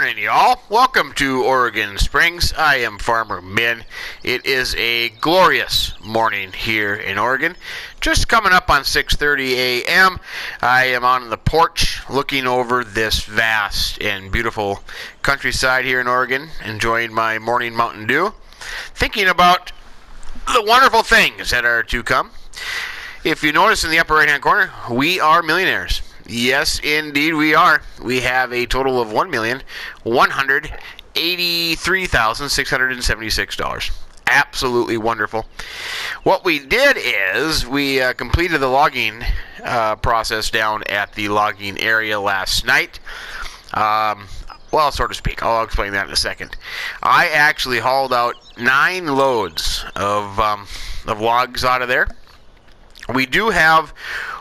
morning, y'all. Welcome to Oregon Springs. I am Farmer Min. It is a glorious morning here in Oregon. Just coming up on 6:30 a.m. I am on the porch looking over this vast and beautiful countryside here in Oregon, enjoying my morning Mountain Dew, thinking about the wonderful things that are to come. If you notice in the upper right-hand corner, we are millionaires. Yes, indeed we are. We have a total of $1,183,676. Absolutely wonderful. What we did is we completed the logging process down at the logging area last night. Well, so to speak. I'll explain that in a second. I actually hauled out 9 loads of logs out of there. We do have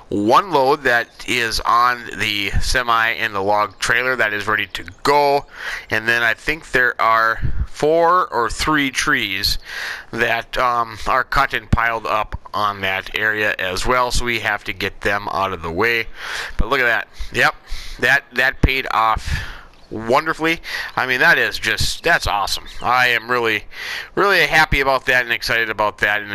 one load that is on the semi and the log trailer that is ready to go, and then I think there are 4 or 3 trees that are cut and piled up on that area as well, so we have to get them out of the way. But look at that. Yep, that paid off wonderfully. I mean, that's awesome. I am really happy about that and excited about that, and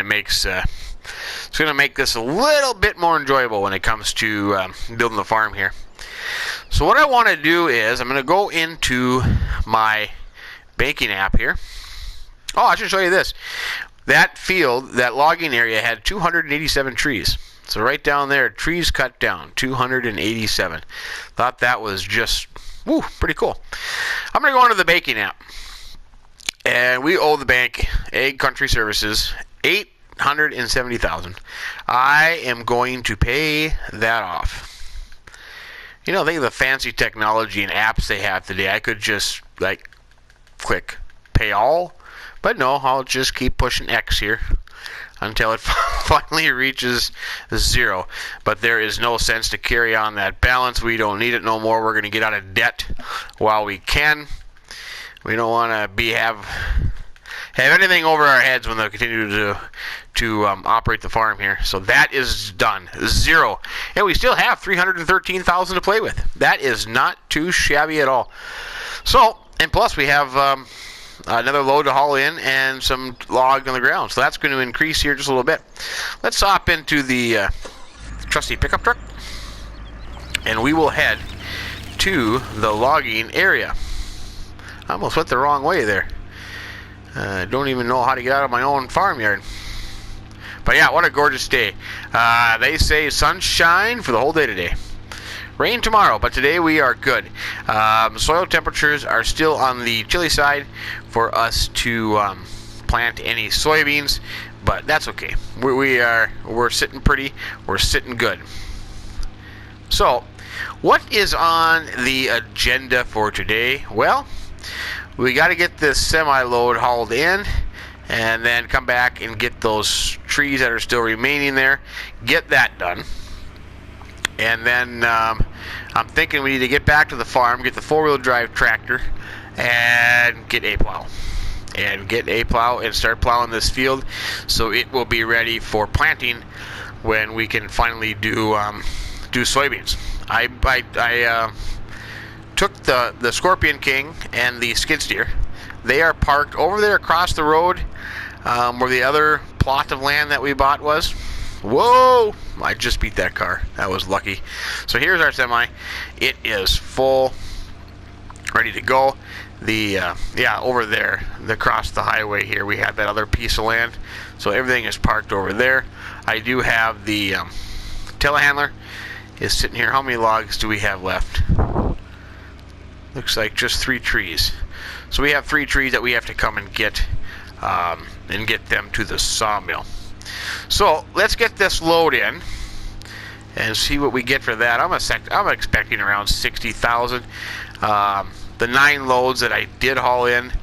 it's going to make this a little bit more enjoyable when it comes to building the farm here. So what I want to do is I'm going to go into my banking app here. Oh, I should show you this. That field, that logging area, had 287 trees. So right down there, trees cut down, 287. Thought that was just, pretty cool. I'm going to go into the banking app. And we owe the bank, Ag Country Services, $870,000. I am going to pay that off. You know, think of the fancy technology and apps they have today. I could just click pay all, but no, I'll just keep pushing X here until it finally reaches 0. But there is no sense to carry on that balance. We don't need it no more. We're going to get out of debt while we can. We don't want to have anything over our heads when they continue to operate the farm here. So that is done. 0. And we still have $313,000 to play with. That is not too shabby at all. So, and plus we have another load to haul in and some logs on the ground. So that's going to increase here just a little bit. Let's hop into the trusty pickup truck, and we will head to the logging area. I almost went the wrong way there. Don't even know how to get out of my own farmyard. But yeah, what a gorgeous day. They say sunshine for the whole day today. Rain tomorrow, but today we are good. Soil temperatures are still on the chilly side for us to plant any soybeans, but that's okay. We're sitting pretty. We're sitting good. So, what is on the agenda for today? Well, we got to get this semi-load hauled in and then come back and get those trees that are still remaining there, get that done. And then I'm thinking we need to get back to the farm, get the 4-wheel drive tractor, and get a plow. And start plowing this field so it will be ready for planting when we can finally do soybeans. I took the Scorpion King and the skid steer. They are parked over there across the road where the other plot of land that we bought was. Whoa! I just beat that car. That was lucky. So here's our semi. It is full, ready to go. Over there, across the highway here, we have that other piece of land. So everything is parked over there. I do have the telehandler is sitting here. How many logs do we have left? Looks like just 3 trees. So we have 3 trees that we have to come and get them to the sawmill. So let's get this load in and see what we get for that. I'm expecting around 60,000. The 9 loads that I did haul in,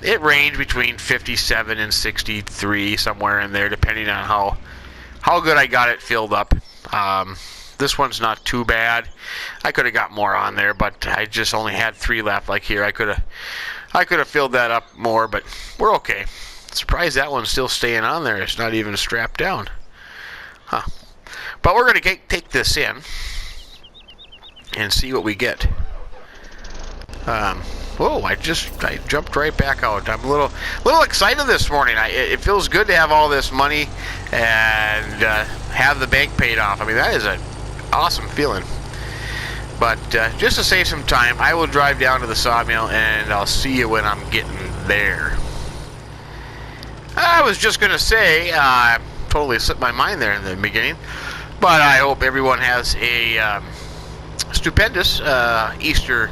it ranged between 57 and 63, somewhere in there, depending on how good I got it filled up. This one's not too bad. I could have got more on there, but I just only had 3 left. Like here, I could have filled that up more, but we're okay. Surprised that one's still staying on there. It's not even strapped down. Huh. But we're going to take this in and see what we get. Oh, I jumped right back out. I'm a little excited this morning. It feels good to have all this money and have the bank paid off. I mean, that is an awesome feeling. But just to save some time, I will drive down to the sawmill and I'll see you when I'm getting there. I was just going to say, totally slipped my mind there in the beginning, but I hope everyone has a stupendous Easter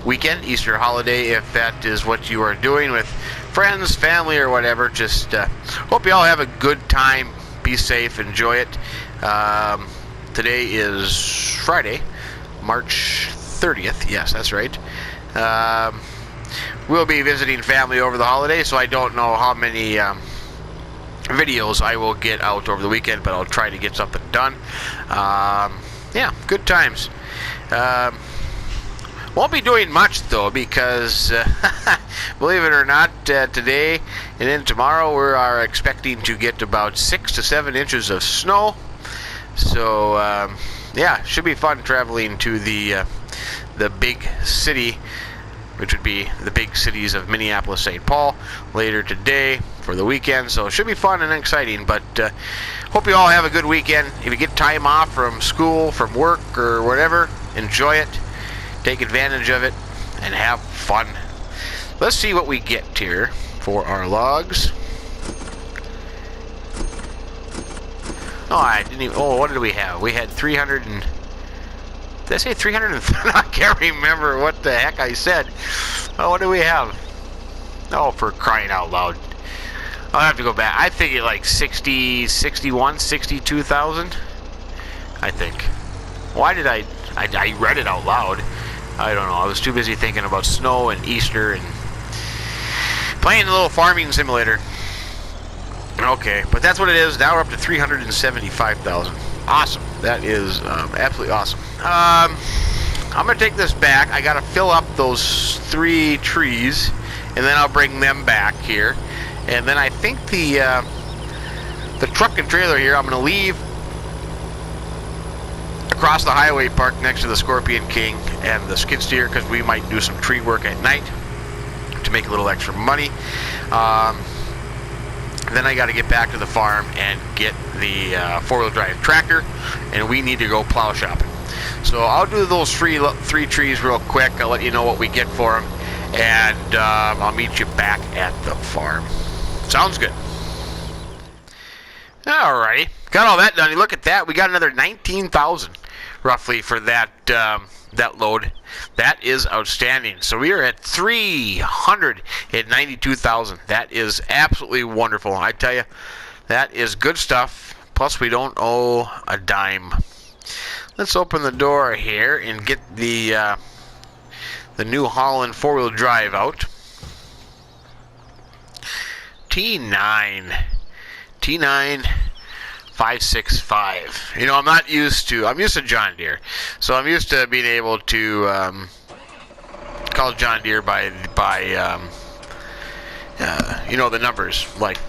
weekend, Easter holiday, if that is what you are doing with friends, family, or whatever. Just hope you all have a good time. Be safe, enjoy it. Today is Friday, March 30th. Yes, that's right. We'll be visiting family over the holiday, so I don't know how many videos I will get out over the weekend, but I'll try to get something done. Yeah, good times. Won't be doing much though, because believe it or not, today and then tomorrow we are expecting to get about 6 to 7 inches of snow. So yeah, should be fun traveling to the big city, which would be the big cities of Minneapolis, St. Paul, later today for the weekend. So it should be fun and exciting. But hope you all have a good weekend. If you get time off from school, from work, or whatever, enjoy it. Take advantage of it and have fun. Let's see what we get here for our logs. Oh, I didn't even. Oh, what did we have? We had 300 and. Did I say 300? I can't remember what the heck I said. Oh, what do we have? Oh, for crying out loud. I'll have to go back. I think it like 60, 61, 62,000. I think. Why did I read it out loud. I don't know. I was too busy thinking about snow and Easter and playing a little farming simulator. Okay, but that's what it is. Now we're up to 375,000. Awesome. That is absolutely awesome. I'm going to take this back. I got to fill up those 3 trees, and then I'll bring them back here. And then I think the truck and trailer here I'm going to leave across the highway park next to the Scorpion King and the skid steer, because we might do some tree work at night to make a little extra money. Then I got to get back to the farm and get the 4-wheel drive tractor, and we need to go plow shopping. So I'll do those 3 trees real quick. I'll let you know what we get for them, and I'll meet you back at the farm. Sounds good. Alrighty, got all that done. You look at that, we got another 19,000 roughly for that that load. That is outstanding. So we are at 392,000. That is absolutely wonderful. I tell you, that is good stuff. Plus, we don't owe a dime. Let's open the door here and get the New Holland 4-wheel drive out. T9 565. You know, I'm used to John Deere, so I'm used to being able to call John Deere by you know, the numbers, like,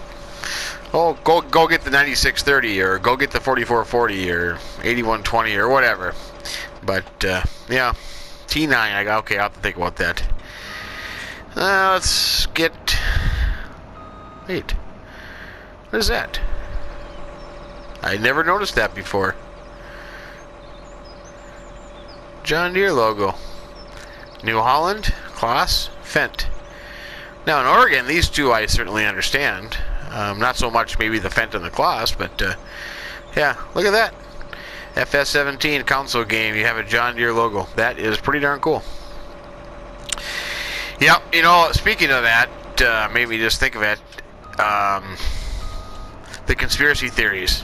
oh, go get the 9630, or go get the 4440, or 8120, or whatever. But yeah, T9. Okay, I'll have to think about that. Let's get. Wait, what is that? I never noticed that before. John Deere logo. New Holland, Claas, Fendt. Now in Oregon, these two I certainly understand. Not so much maybe the Fendt and the Claas, but yeah, look at that. FS17 console game, you have a John Deere logo. That is pretty darn cool. Yep, you know, speaking of that, made me just think of it. The conspiracy theories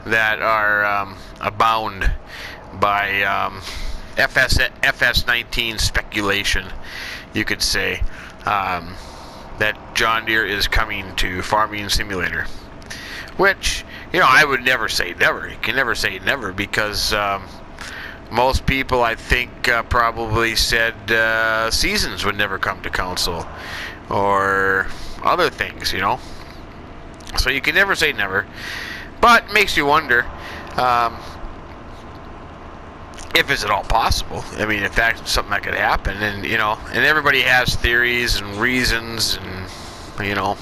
that are abound by FS19 speculation, you could say, that John Deere is coming to Farming Simulator. Which, you know, I would never say never. You can never say never, because most people, I think, probably said Seasons would never come to console, or other things, you know. So you can never say never. But it makes you wonder, if it's at all possible. I mean, if that's something that could happen, and and everybody has theories and reasons, and I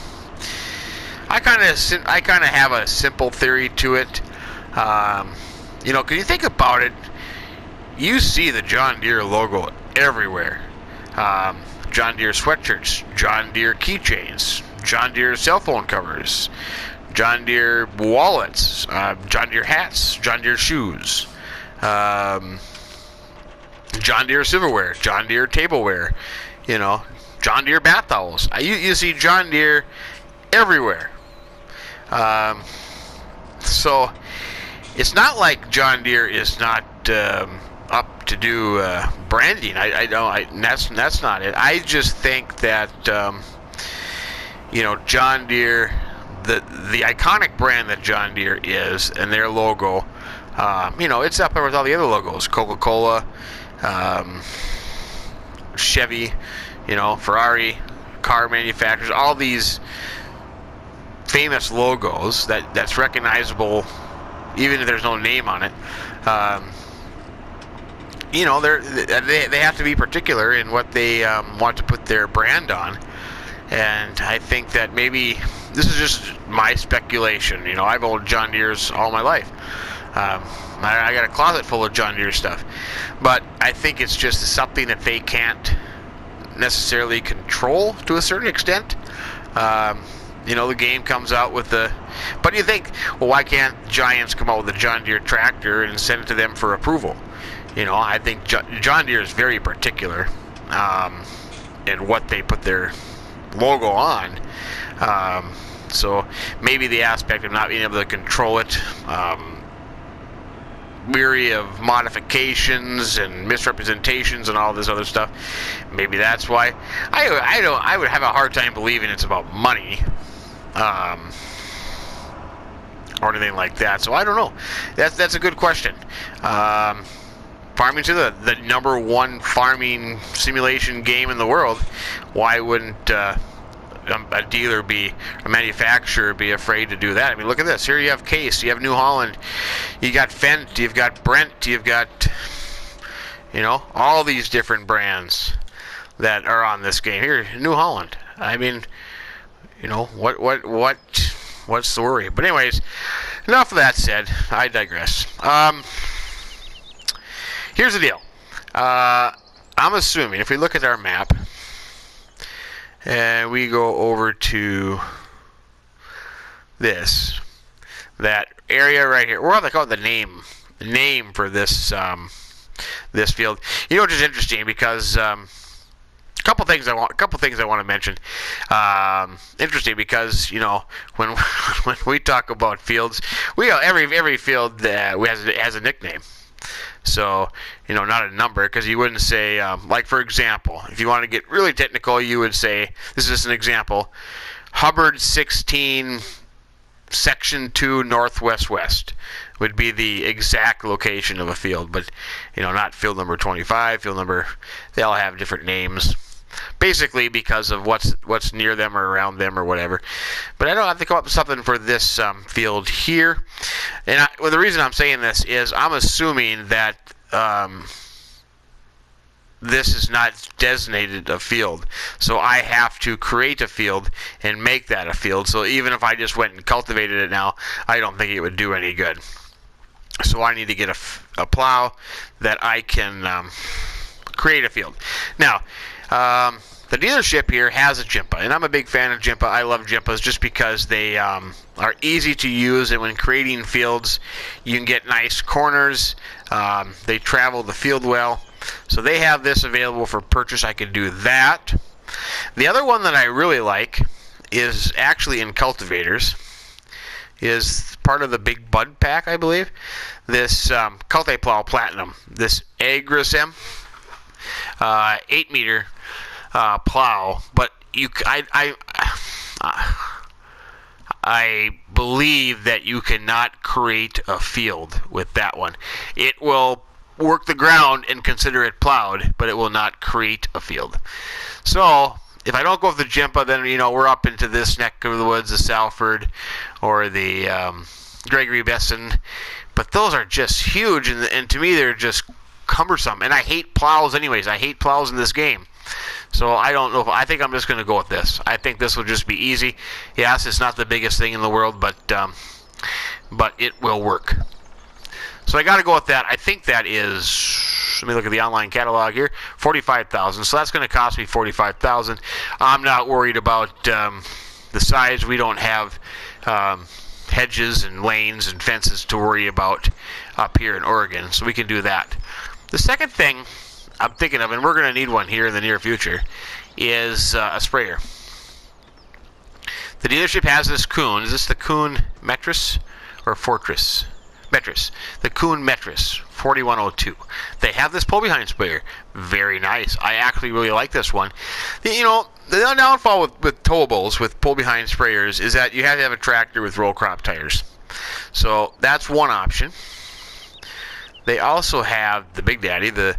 kind of have a simple theory to it. Because you think about it, you see the John Deere logo everywhere. John Deere sweatshirts, John Deere keychains, John Deere cell phone covers, John Deere wallets, John Deere hats, John Deere shoes, John Deere silverware, John Deere tableware, John Deere bath towels. You see John Deere everywhere. So it's not like John Deere is not up to do branding. That's not it. I just think that John Deere, the iconic brand that John Deere is, and their logo, it's up there with all the other logos. Coca-Cola, Chevy, Ferrari, car manufacturers, all these famous logos that's recognizable even if there's no name on it. They have to be particular in what they want to put their brand on. And I think that maybe this is just my speculation. I've owned John Deere's all my life. I got a closet full of John Deere stuff, but I think it's just something that they can't necessarily control to a certain extent. The game comes out with but you think, well, why can't Giants come out with a John Deere tractor and send it to them for approval? I think John Deere is very particular in what they put their logo on. So maybe the aspect of not being able to control it, weary of modifications and misrepresentations and all this other stuff. Maybe that's why. I would have a hard time believing it's about money, or anything like that. So I don't know. That's a good question. Farming Sim, the number one farming simulation game in the world. Why wouldn't a dealer a manufacturer be afraid to do that? I mean, look at this. Here you have Case, you have New Holland, you got Fendt, you've got Brent, you've got, all these different brands that are on this game. Here, New Holland. I mean, what's the worry? But anyways, enough of that said. I digress. Here's the deal. I'm assuming if we look at our map and we go over to that area right here, we're going to call it the name for this this field. Which is interesting because a couple things I want to mention. Interesting because when we talk about fields, every field has a nickname. So, not a number, because you wouldn't say, like for example, if you want to get really technical, you would say, this is just an example, Hubbard 16, Section 2, Northwest West would be the exact location of a field, but, not field number 25, field number, they all have different names. Basically because of what's near them or around them or whatever. But I don't have to come up with something for this field here. And the reason I'm saying this is I'm assuming that this is not designated a field. So I have to create a field and make that a field. So even if I just went and cultivated it now, I don't think it would do any good. So I need to get a plow that I can create a field. Now, the dealership here has a Jimpa, and I'm a big fan of Jimpa. I love Jimpas just because they are easy to use, and when creating fields, you can get nice corners. They travel the field well. So they have this available for purchase. I could do that. The other one that I really like is actually in cultivators. Is part of the Big Bud Pack, I believe. This Cultiplow Platinum. This Agrisem 8-meter plow, but I believe that you cannot create a field with that one. It will work the ground and consider it plowed, but it will not create a field. So if I don't go with the Jimpa, then we're up into this neck of the woods, the Salford or the Gregory Besson. But those are just huge, and to me they're just cumbersome, and I hate plows anyways. I hate plows in this game. So I don't know. I think I'm just going to go with this. I think this will just be easy. Yes, it's not the biggest thing in the world, but it will work. So I got to go with that. I think that is, let me look at the online catalog here, $45,000. So that's going to cost me $45,000. I'm not worried about the size. We don't have hedges and lanes and fences to worry about up here in Oregon, so we can do that. The second thing I'm thinking of, and we're going to need one here in the near future, is a sprayer. The dealership has this Kuhn. Is this the Kuhn Metris or Fortress? Metris. The Kuhn Metris 4102. They have this pull-behind sprayer. Very nice. I actually really like this one. You know, the downfall with towables, with pull-behind sprayers, is that you have to have a tractor with roll crop tires. So that's one option. They also have the Big Daddy, the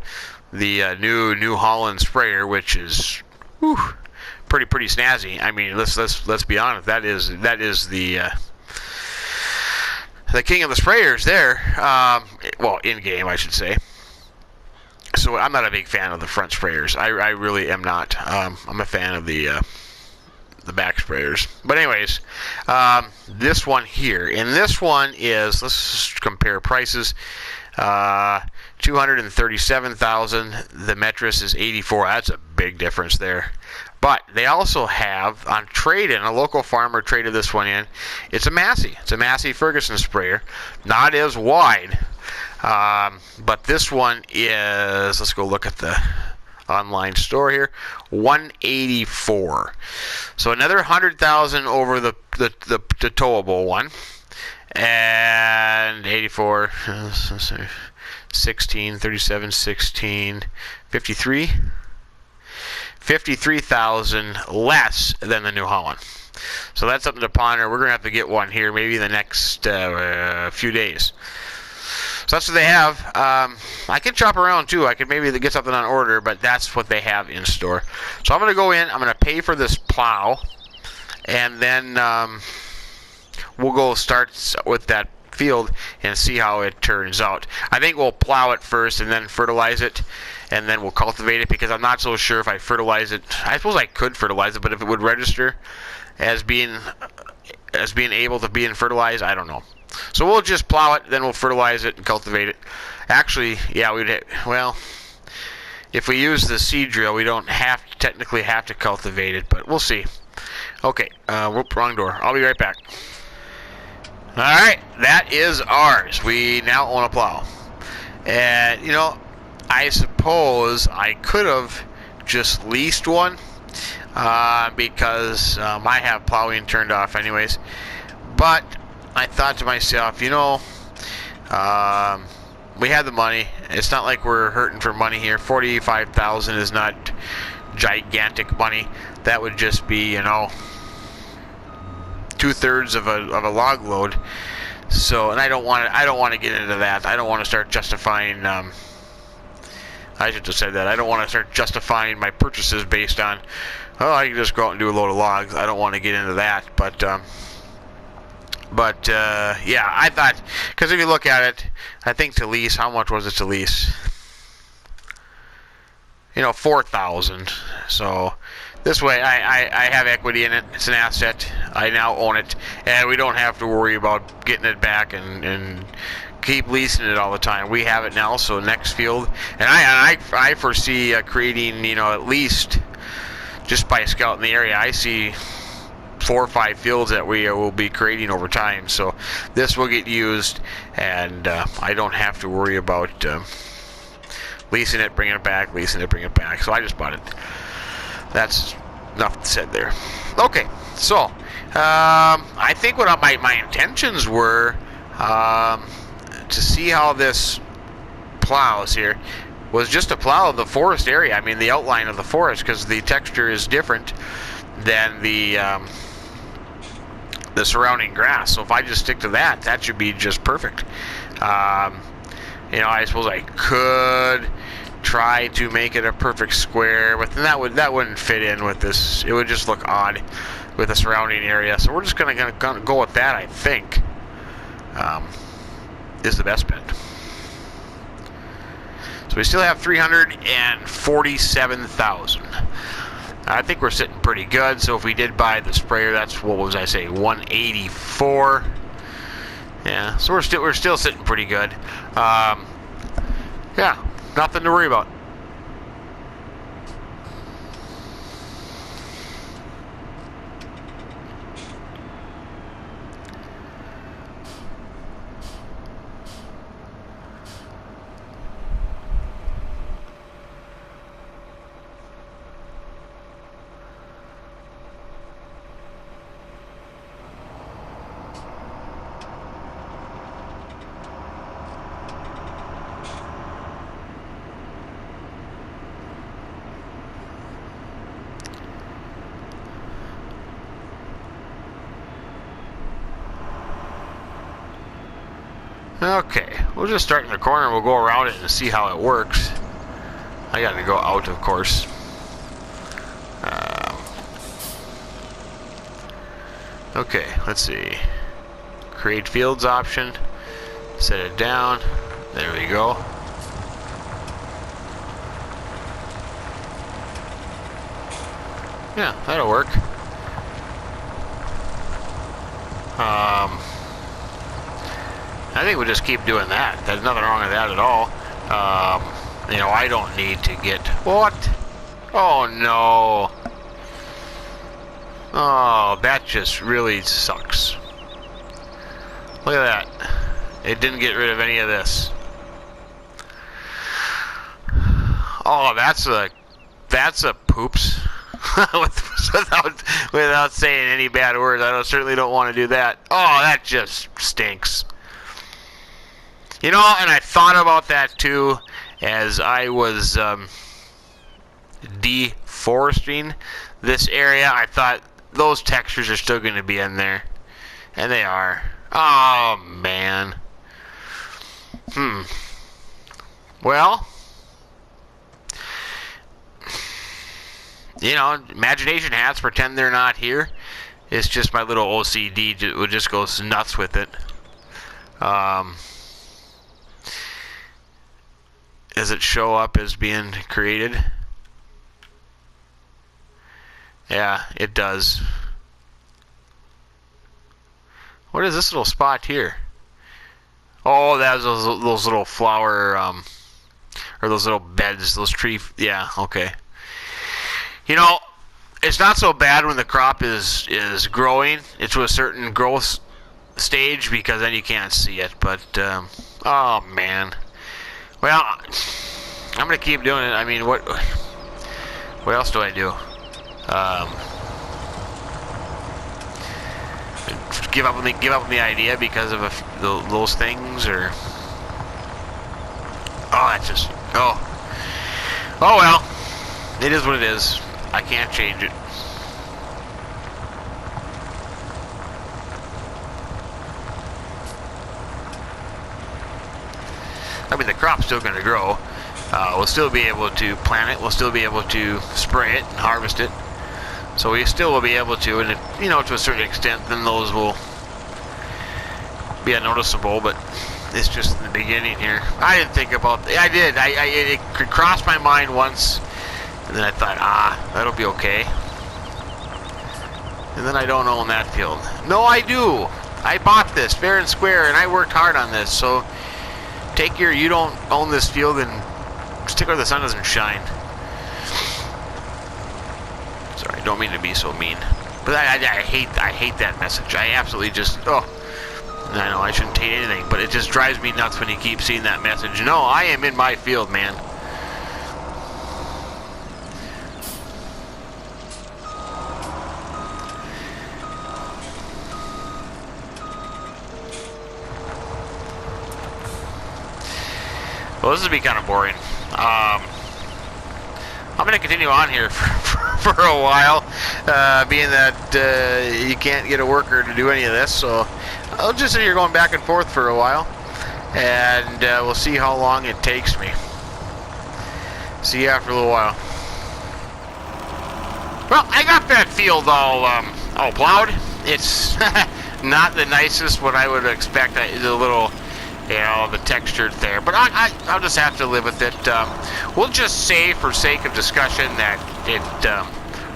New Holland sprayer, which is pretty snazzy. I mean, let's be honest. That is the king of the sprayers there. Well, in game, I should say. So I'm not a big fan of the front sprayers. I really am not. I'm a fan of the back sprayers. But anyways, this one here, and this one is, let's compare prices. $237,000. The Metris is $84,000. That's a big difference there. But they also have on trade-in, a local farmer traded this one in. It's a Massey. It's a Massey Ferguson sprayer, not as wide. But this one is, let's go look at the online store here, $184,000. So another $100,000 over the towable one. And 84, 16, 37, 16, 53. 53,000 less than the New Holland. So that's something to ponder. We're going to have to get one here maybe in the next few days. So that's what they have. I can shop around too. I could maybe get something on order, but that's what they have in store. So I'm going to go in. I'm going to pay for this plow, and then we'll go start with that field and see how it turns out. I think we'll plow it first and then fertilize it, and then we'll cultivate it, because I'm not so sure if I fertilize it. I suppose I could fertilize it, but if it would register as being able to be fertilized, I don't know. So we'll just plow it, then we'll fertilize it and cultivate it. Actually, yeah, well, if we use the seed drill, we don't technically have to cultivate it, but we'll see. Okay, whoop, wrong door. I'll be right back. Alright, that is ours. We now own a plow. And, you know, I suppose I could have just leased one, because I have plowing turned off anyways. But I thought to myself, you know, we have the money. It's not like we're hurting for money here. $45,000 is not gigantic money. That would just be, you know, 2/3 of a log load. So, and I don't want to get into that. I don't want to start justifying. I should have said that. I don't want to start justifying my purchases based on, oh, I can just go out and do a load of logs. I don't want to get into that. But yeah, I thought, because if you look at it, I think to lease, how much was it to lease? You know, $4,000. So this way, I have equity in it. It's an asset. I now own it, and we don't have to worry about getting it back and keep leasing it all the time. We have it now. So next field, and I foresee creating, you know, at least just by scouting the area, I see 4 or 5 fields that we will be creating over time. So this will get used, and I don't have to worry about leasing it, bringing it back, leasing it, bringing it back. So I just bought it. That's enough said there. Okay, so I think what my intentions were to see how this plows here was just to plow the forest area. I mean, the outline of the forest, because the texture is different than the surrounding grass. So if I just stick to that, that should be just perfect. You know, I suppose I could try to make it a perfect square, but then that wouldn't fit in with this. It would just look odd with the surrounding area. So we're just gonna go with that. I think is the best bet. So So we still have 347,000. I think we're sitting pretty good. So if we did buy the sprayer, that's, what was I say, 184. Yeah, so we're still sitting pretty good. Yeah, nothing to worry about. Okay, we'll just start in the corner and we'll go around it and see how it works. I got to go out, of course. Okay, let's see. Create fields option. Set it down. There we go. Yeah, that'll work. I think we'll just keep doing that. There's nothing wrong with that at all. You know, I don't need to get... What? Oh, no. Oh, that just really sucks. Look at that. It didn't get rid of any of this. Oh, that's a poops. without saying any bad words. I certainly don't want to do that. Oh, that just stinks. You know, and I thought about that too as I was deforesting this area. I thought those textures are still going to be in there. And they are. Oh, man. Well, you know, imagination hats pretend they're not here. It's just my little OCD just goes nuts with it. Does it show up as being created? Yeah, it does. What is this little spot here? Oh, that's those little flower, or those little beds, those tree, yeah, okay. You know, it's not so bad when the crop is growing. It's to a certain growth stage, because then you can't see it, but, oh, man. Well, I'm going to keep doing it. I mean, what else do I do? Give up on the idea because of those things, or oh, that's just oh well, it is what it is. I can't change it. I mean, the crop's still going to grow. We'll still be able to plant it. We'll still be able to spray it and harvest it. So we still will be able to, and you know, to a certain extent, then those will be unnoticeable. But it's just in the beginning here. I didn't think about. I did. It crossed my mind once, and then I thought, that'll be okay. And then I don't own that field. No, I do. I bought this fair and square, and I worked hard on this. So you don't own this field, and stick where the sun doesn't shine. Sorry, I don't mean to be so mean, but I hate that message. I absolutely just I know I shouldn't hate anything, but it just drives me nuts when you keep seeing that message. No, I am in my field, man. Well, this will be kind of boring. I'm going to continue on here for a while, being that you can't get a worker to do any of this, so I'll just sit here going back and forth for a while, and we'll see how long it takes me. See you after a little while. Well, I got that field all plowed. It's not the nicest what I would expect. It's a you know, the texture there. But I'll just have to live with it. We'll just say, for sake of discussion, that it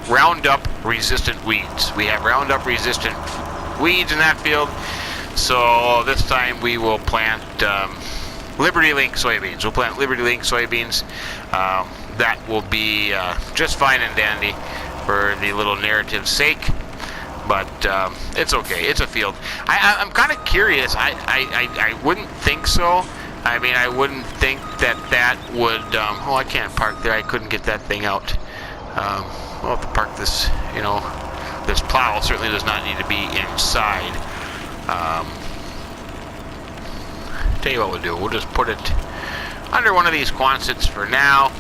Roundup resistant weeds. We have Roundup resistant weeds in that field. So this time we will plant Liberty Link soybeans. We'll plant Liberty Link soybeans. That will be just fine and dandy for the little narrative's sake. But it's okay. It's a field. I'm kind of curious. I wouldn't think so. I mean, I wouldn't think that would... oh, I can't park there. I couldn't get that thing out. I'll have to park this, you know... This plow certainly does not need to be inside. Tell you what we'll do. We'll just put it under one of these Quonsets for now.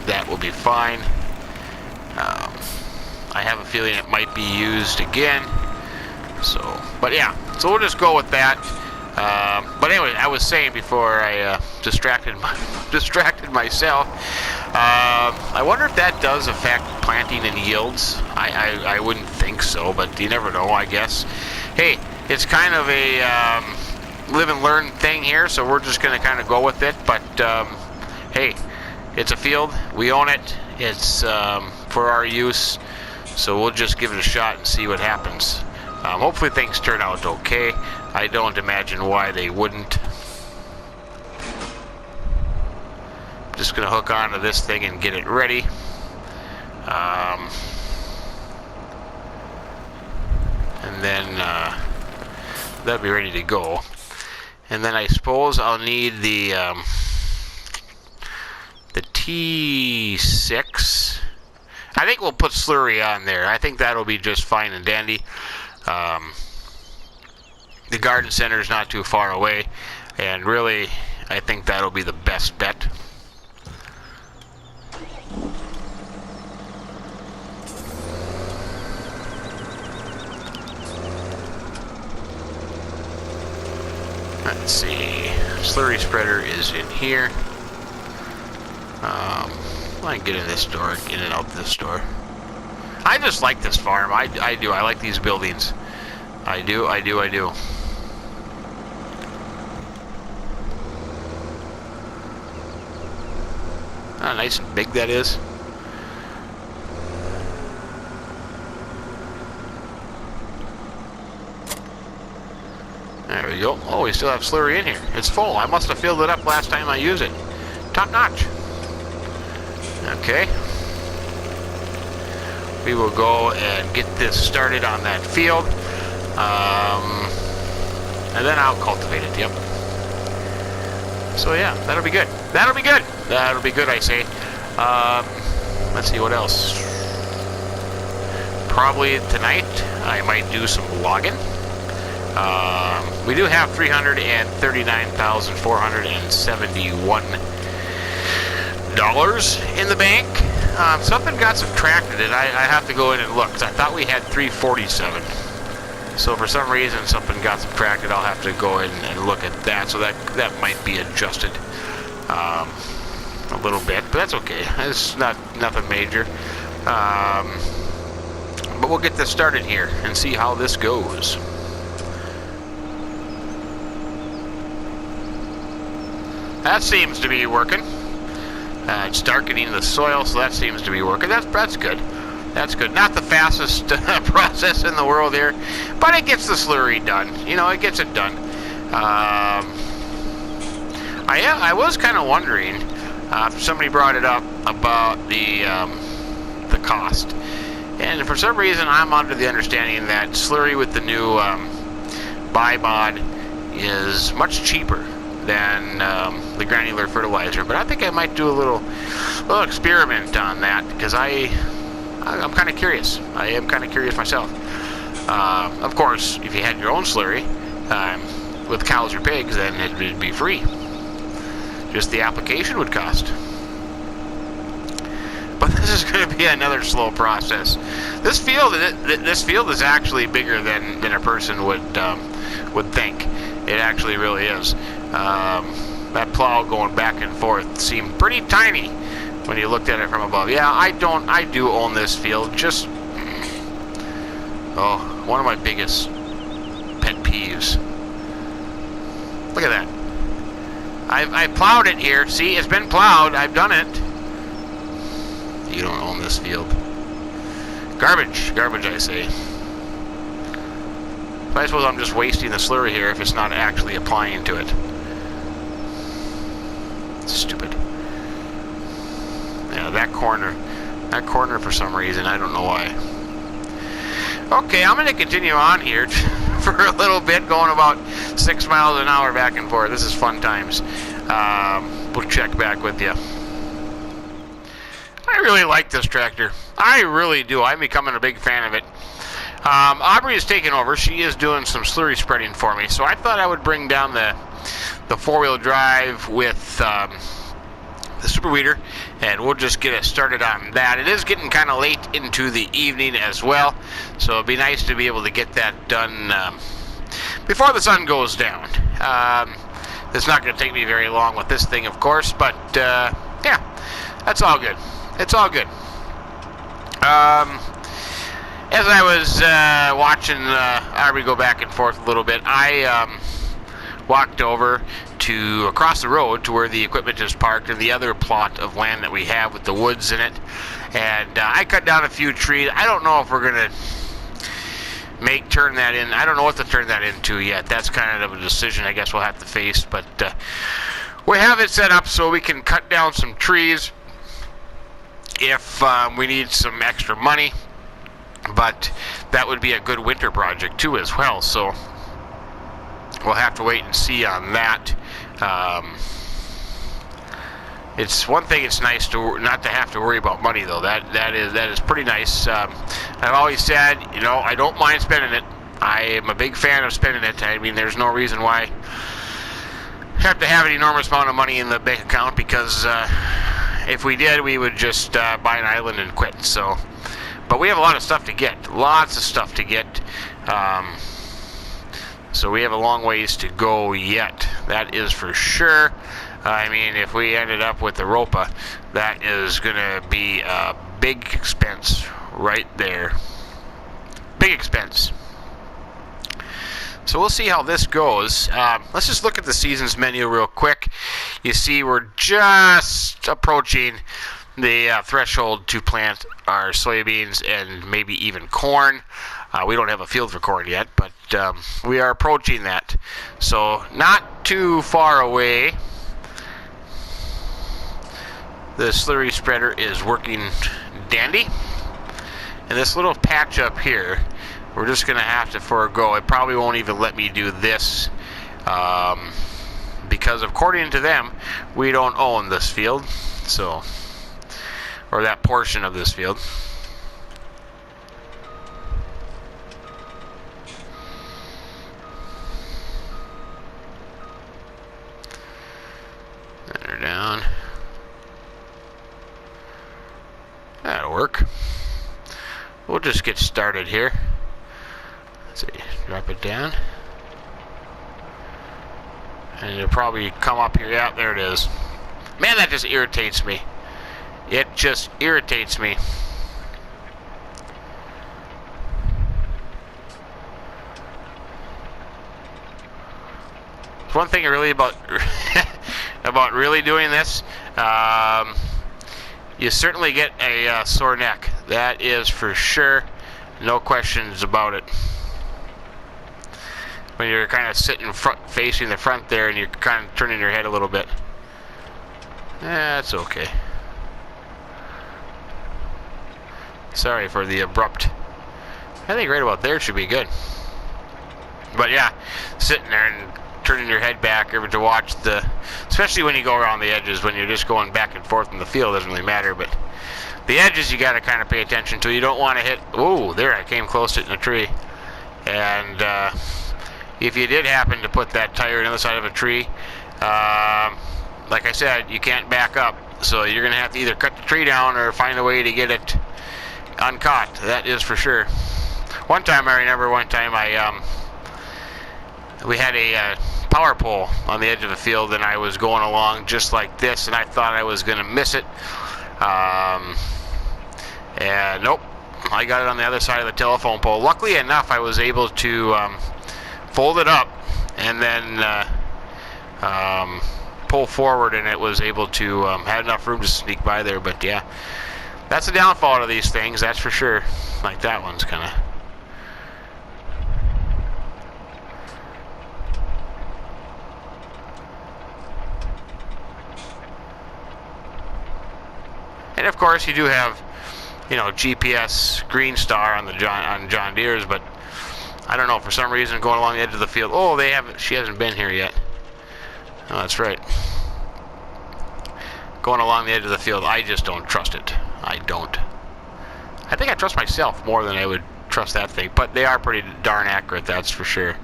That will be fine. I have a feeling it might be used again. So, but yeah. So we'll just go with that. But anyway, I was saying before I distracted myself. I wonder if that does affect planting and yields. I wouldn't think so, but you never know, I guess. Hey, it's kind of a live and learn thing here, so we're just going to kind of go with it. But hey, it's a field. We own it. It's for our use. So we'll just give it a shot and see what happens. Hopefully things turn out okay. I don't imagine why they wouldn't. Just gonna hook onto this thing and get it ready. And then that'll be ready to go. And then I suppose I'll need the T6. I think we'll put slurry on there. I think that'll be just fine and dandy. The garden center is not too far away, and really, I think that'll be the best bet. Let's see. Slurry spreader is in here. I can get in this door, in and out this door. I just like this farm. I do. I like these buildings. I do. Ah, nice and big that is. There we go. Oh, we still have slurry in here. It's full. I must have filled it up last time I used it. Top notch. Okay. We will go and get this started on that field. And then I'll cultivate it, yep. So yeah, that'll be good. That'll be good. That'll be good, I say. Let's see what else. Probably tonight I might do some logging. We do have $339,471 in the bank. Something got subtracted, and I have to go in and look, 'cause I thought we had 347. So for some reason something got subtracted. I'll have to go in and look at that. So that might be adjusted a little bit, but that's okay. It's nothing major. But we'll get this started here and see how this goes. That seems to be working. It's darkening the soil, so that seems to be working. That's good. That's good. Not the fastest process in the world here, but it gets the slurry done. You know, it gets it done. I was kind of wondering. Somebody brought it up about the cost, and for some reason I'm under the understanding that slurry with the new bi-mod is much cheaper than the granular fertilizer. But I think I might do a little experiment on that, because I'm kind of curious. I am kind of curious myself. Of course, if you had your own slurry with cows or pigs, then it would be free. Just the application would cost. But this is going to be another slow process. This field is actually bigger than a person would think. It actually really is. That plow going back and forth seemed pretty tiny when you looked at it from above. Yeah, I do own this field. Just one of my biggest pet peeves. Look at that. I plowed it here. See, it's been plowed. I've done it. You don't own this field. Garbage. Garbage, I say. So I suppose I'm just wasting the slurry here if it's not actually applying to it. Stupid. Yeah, that corner for some reason, I don't know why. Okay, I'm going to continue on here for a little bit, going about 6 miles an hour back and forth. This is fun times. We'll check back with you. I really like this tractor. I really do. I'm becoming a big fan of it. Aubrey is taking over. She is doing some slurry spreading for me, so I thought I would bring down the four-wheel drive with the super weeder, and we'll just get it started on that. It is getting kind of late into the evening as well, so it'd be nice to be able to get that done before the sun goes down. It's not going to take me very long with this thing, of course, but yeah, that's all good. It's all good. As I was watching Aubrey go back and forth a little bit, I walked over to across the road to where the equipment is parked and the other plot of land that we have with the woods in it, and I cut down a few trees. I don't know if we're gonna turn that in. I don't know what to turn that into yet. That's kind of a decision I guess we'll have to face, but we have it set up so we can cut down some trees if we need some extra money, but that would be a good winter project too as well, so we'll have to wait and see on that. It's one thing. It's nice to not to have to worry about money, though. That is pretty nice. I've always said, you know, I don't mind spending it. I am a big fan of spending it. I mean, there's no reason why I have to have an enormous amount of money in the bank account, because if we did, we would just buy an island and quit. So, but we have a lot of stuff to get. Lots of stuff to get. So we have a long ways to go yet. That is for sure. I mean, if we ended up with the ROPA, that is going to be a big expense right there. Big expense. So we'll see how this goes. Let's just look at the season's menu real quick. You see we're just approaching the threshold to plant our soybeans and maybe even corn. We don't have a field for corn yet, but we are approaching that. So not too far away. The slurry spreader is working dandy. And this little patch up here, we're just going to have to forego. It probably won't even let me do this because according to them, we don't own this field. So, or that portion of this field. Enter down. That'll work. We'll just get started here. Let's see, drop it down. And it'll probably come up here. Yeah, there it is. Man, that just irritates me. It just irritates me. One thing really about about really doing this, you certainly get a sore neck. That is for sure. No questions about it. When you're kind of sitting facing the front there and you're kind of turning your head a little bit. That's okay. Sorry for the abrupt. I think right about there should be good. But yeah, sitting there and turning your head back over to watch the, especially when you go around the edges, when you're just going back and forth in the field, doesn't really matter, but the edges you got to kind of pay attention to. You don't want to hit, oh, there, I came close to it in a tree. And if you did happen to put that tire on the other side of a tree, like I said, you can't back up. So you're going to have to either cut the tree down or find a way to get it uncaught. That is for sure. One time, I remember we had a power pole on the edge of the field, and I was going along just like this, and I thought I was going to miss it. And nope, I got it on the other side of the telephone pole. Luckily enough, I was able to fold it up and then pull forward, and it was able to had enough room to sneak by there. But yeah, that's the downfall of these things, that's for sure. Like that one's kind of. And of course, you do have, you know, GPS Green Star on the John Deere's, but I don't know, for some reason going along the edge of the field. Oh, they haven't. She hasn't been here yet. Oh, that's right. Going along the edge of the field, I just don't trust it. I don't. I think I trust myself more than I would trust that thing, but they are pretty darn accurate, that's for sure.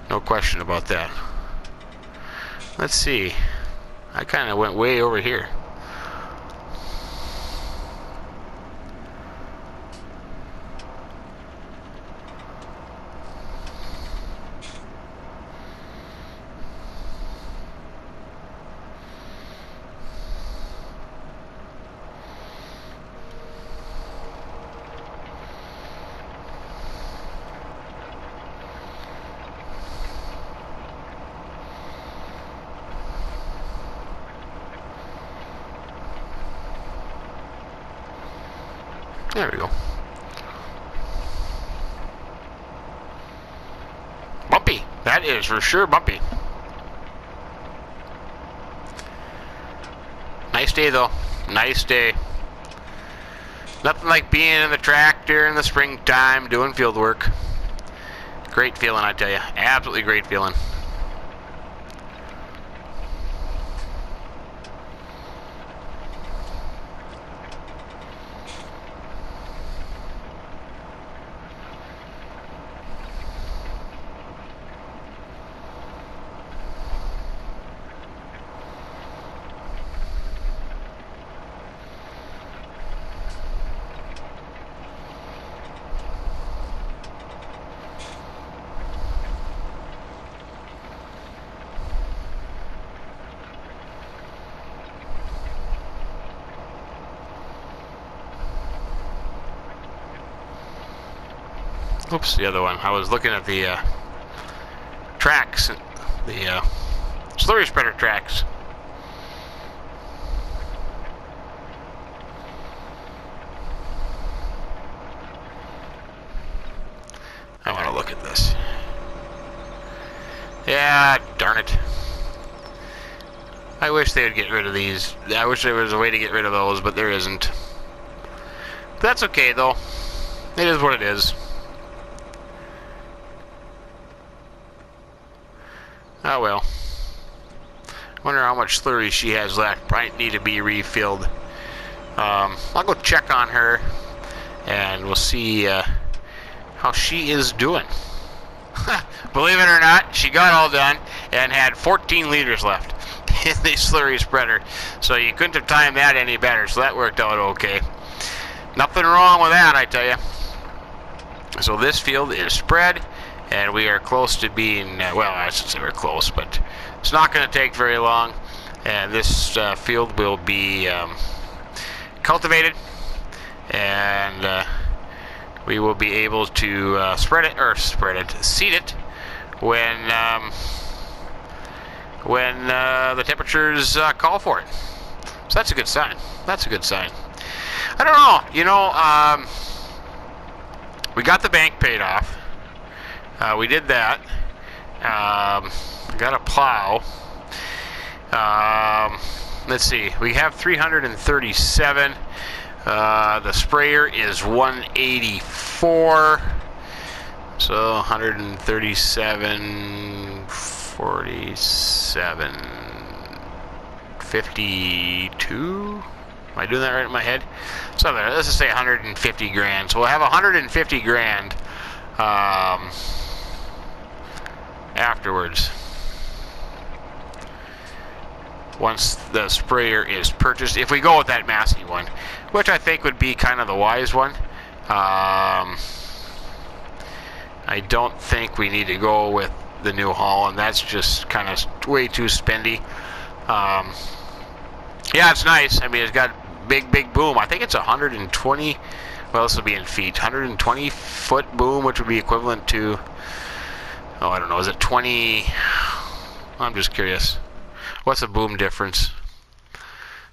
No question about that. Let's see. I kind of went way over here. There we go. Bumpy. That is for sure bumpy. Nice day though. Nice day. Nothing like being in the tractor in the springtime doing field work. Great feeling, I tell you. Absolutely great feeling. Oops, the other one. I was looking at the tracks, the slurry spreader tracks. I want to look at this. Yeah, darn it. I wish they would get rid of these. I wish there was a way to get rid of those, but there isn't. But that's okay, though. It is what it is. Oh well. Wonder how much slurry she has left. Might need to be refilled. I'll go check on her, and we'll see how she is doing. Believe it or not, she got all done and had 14 liters left in the slurry spreader. So you couldn't have timed that any better. So that worked out okay. Nothing wrong with that, I tell you. So this field is spread. And we are close to being, well, I should say we're close, but it's not going to take very long. And this field will be cultivated. And we will be able to seed it when the temperatures call for it. So that's a good sign. That's a good sign. I don't know. You know, we got the bank paid off. We did that. Got a plow. Let's see. We have 337. The sprayer is 184. So 137, 47, 52. Am I doing that right in my head? So let's just say 150 grand. So we'll have 150 grand. Afterwards, once the sprayer is purchased, if we go with that Massey one, which I think would be kind of the wise one. I don't think we need to go with the New Holland. That's just kind of way too spendy. Yeah, it's nice. I mean, it's got big boom. I think it's 120. Well, this will be in feet. 120 foot boom, which would be equivalent to, oh, I don't know, is it 20? I'm just curious. What's the boom difference?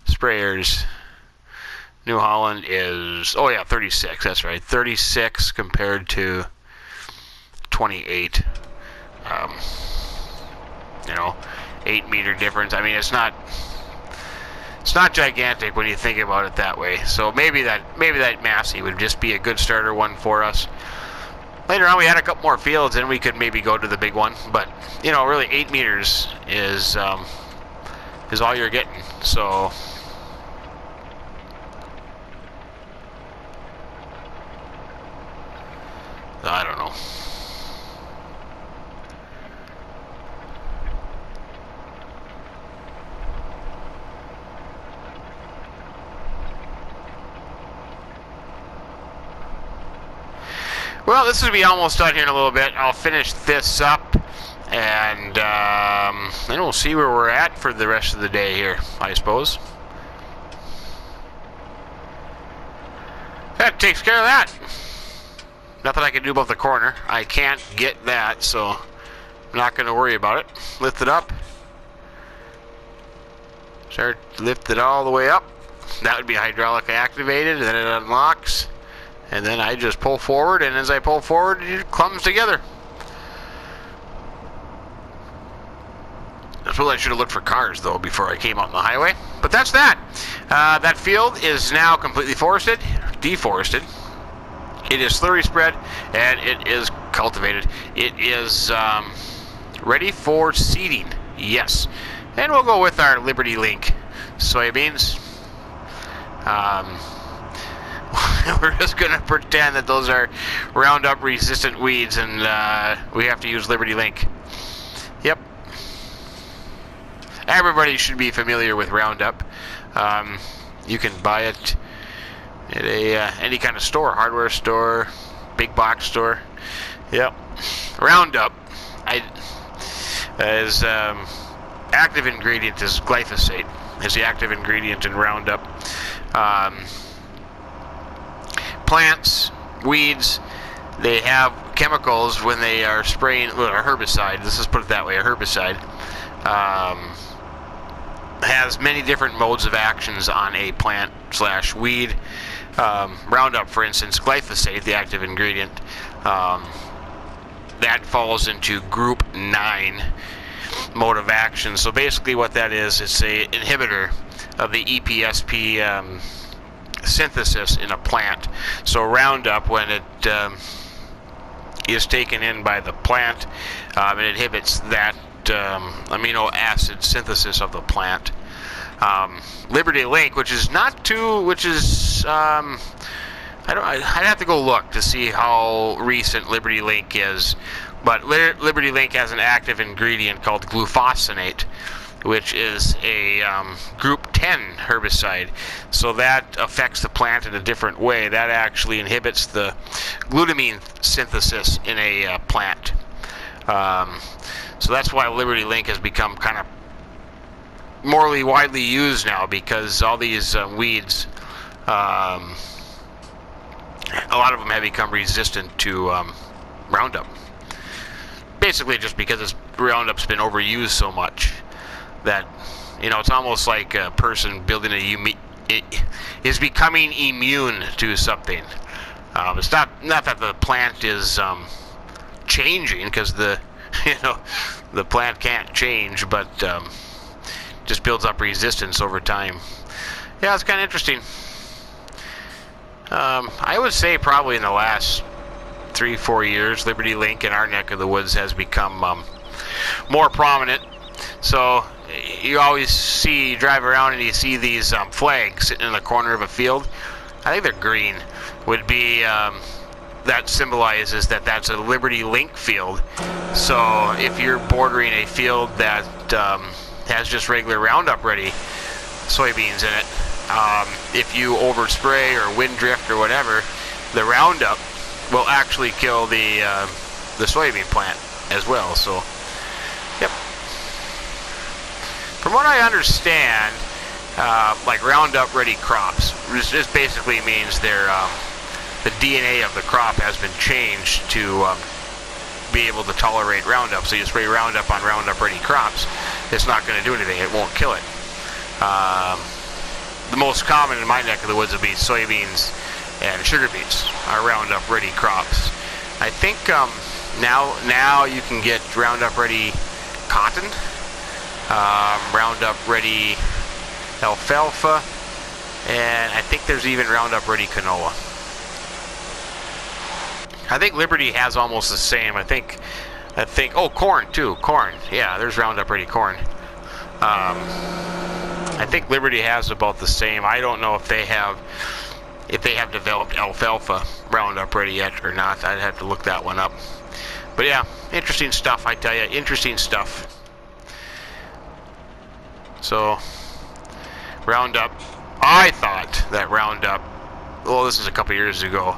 Sprayers. New Holland is, oh yeah, 36. That's right, 36 compared to 28. You know, 8-meter difference. I mean, it's not gigantic when you think about it that way. So maybe that Massey would just be a good starter one for us. Later on, we had a couple more fields, and we could maybe go to the big one. But you know, really, 8 meters is all you're getting. So I don't know. Well, this will be almost done here in a little bit. I'll finish this up, and then we'll see where we're at for the rest of the day here, I suppose. That takes care of that. Nothing I can do about the corner. I can't get that, so I'm not going to worry about it. Lift it up. Start to lift it all the way up. That would be hydraulic activated, and then it unlocks. And then I just pull forward, and as I pull forward, it comes together. I suppose I should have looked for cars, though, before I came out on the highway. But that's that. That field is now completely deforested. It is slurry spread, and it is cultivated. It is ready for seeding. Yes. And we'll go with our Liberty Link soybeans. We're just going to pretend that those are Roundup resistant weeds, and we have to use Liberty Link. Yep. Everybody should be familiar with Roundup. You can buy it at any kind of store, hardware store, big box store. Yep. Roundup is active ingredient is glyphosate. Is the active ingredient in Roundup. Plants, weeds, they have chemicals when they are spraying, a herbicide, let's just put it that way, a herbicide, has many different modes of actions on a plant / weed. Roundup, for instance, glyphosate, the active ingredient, that falls into group 9 mode of action. So basically what that is, it's a inhibitor of the EPSP synthesis in a plant. So Roundup, when it is taken in by the plant, it inhibits that amino acid synthesis of the plant. Liberty Link, which is I'd have to go look to see how recent Liberty Link is, but Liberty Link has an active ingredient called glufosinate, which is a group 10 herbicide. So that affects the plant in a different way. That actually inhibits the glutamine synthesis in a plant. So that's why Liberty Link has become kind of more widely used now, because all these weeds, a lot of them have become resistant to Roundup. Basically just because Roundup's been overused so much that, you know, it's almost like a person building is becoming immune to something. It's not that the plant is changing, because the plant can't change, but just builds up resistance over time. Yeah, it's kind of interesting. I would say probably in the last 3-4 years, Liberty Link in our neck of the woods has become more prominent. So you always drive around and you see these flags sitting in the corner of a field. I think they're green. Would be that symbolizes that that's a Liberty Link field. So if you're bordering a field that has just regular Roundup Ready soybeans in it, if you overspray or wind drift or whatever, the Roundup will actually kill the soybean plant as well. So, yep. From what I understand, like Roundup Ready crops, this basically means the DNA of the crop has been changed to be able to tolerate Roundup. So you spray Roundup on Roundup Ready crops. it's not going to do anything. It won't kill it. The most common in my neck of the woods would be soybeans and sugar beets are Roundup Ready crops. I think now you can get Roundup Ready cotton, Roundup Ready alfalfa, and I think there's even Roundup Ready canola. I think Liberty has almost the same. I think oh, corn too. Corn. Yeah, there's Roundup Ready corn. I think Liberty has about the same. I don't know if they have developed alfalfa Roundup Ready yet or not. I'd have to look that one up. But yeah, interesting stuff, I tell you. Interesting stuff. So, Roundup, I thought that Roundup, well, this is a couple years ago,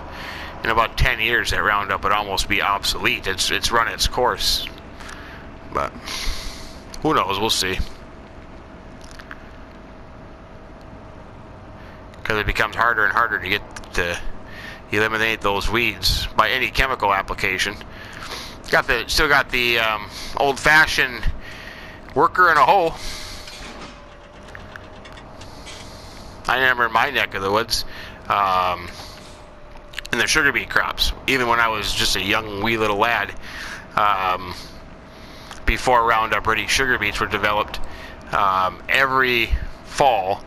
in about 10 years that Roundup would almost be obsolete. It's run its course. But, who knows, we'll see. Because it becomes harder and harder to get to eliminate those weeds by any chemical application. Still got the old-fashioned worker and a hoe. I remember in my neck of the woods, in the sugar beet crops, even when I was just a young wee little lad, before Roundup Ready sugar beets were developed, every fall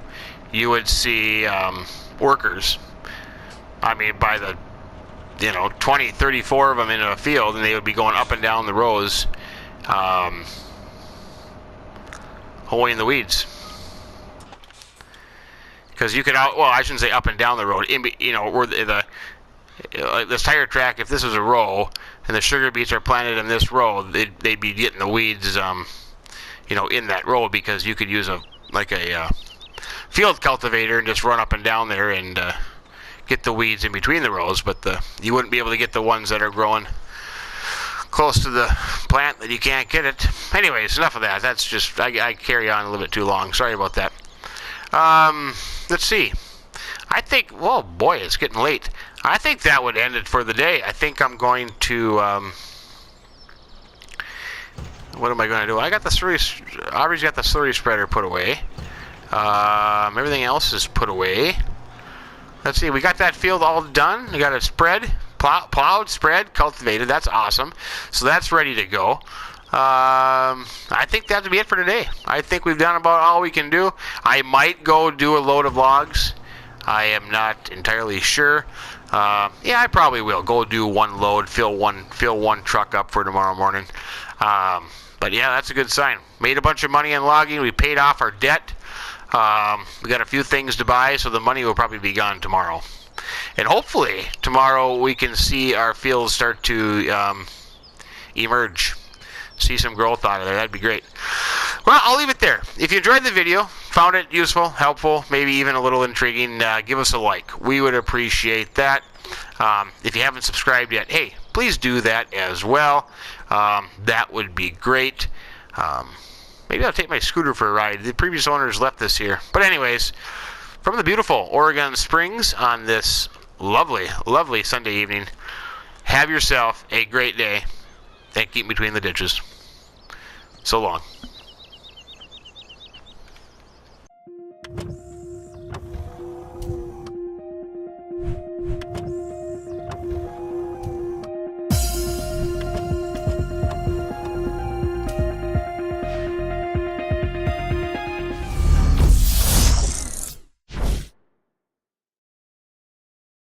you would see workers, I mean by the 20, 34 of them in a field, and they would be going up and down the rows, hoeing the weeds. Because you could well, I shouldn't say up and down the road, where this tire track, if this was a row, and the sugar beets are planted in this row, they'd be getting the weeds, in that row, because you could use a field cultivator and just run up and down there and get the weeds in between the rows, but you wouldn't be able to get the ones that are growing close to the plant that you can't get it. Anyways, enough of that. That's just, I carry on a little bit too long. Sorry about that. Let's see. I think, oh boy, it's getting late. I think that would end it for the day. I think I'm going to, what am I going to do? I got the slurry, Aubrey's got the slurry spreader put away. Everything else is put away. Let's see, we got that field all done. We got it spread, plowed, spread, cultivated. That's awesome. So that's ready to go. I think that'll be it for today. I think we've done about all we can do. I might go do a load of logs. I am not entirely sure. Yeah, I probably will go do one load, fill one truck up for tomorrow morning. But yeah, that's a good sign. Made a bunch of money on logging. We paid off our debt. We got a few things to buy, so the money will probably be gone tomorrow. And hopefully tomorrow we can see our fields start to emerge. See some growth out of there. That'd be great. Well, I'll leave it there. If you enjoyed the video, found it useful, helpful, maybe even a little intriguing, give us a like. We would appreciate that. If you haven't subscribed yet, hey, please do that as well. That would be great. Maybe I'll take my scooter for a ride. The previous owners left this here. But anyways, from the beautiful Oregon Springs on this lovely, lovely Sunday evening, have yourself a great day and keep between the ditches. So long.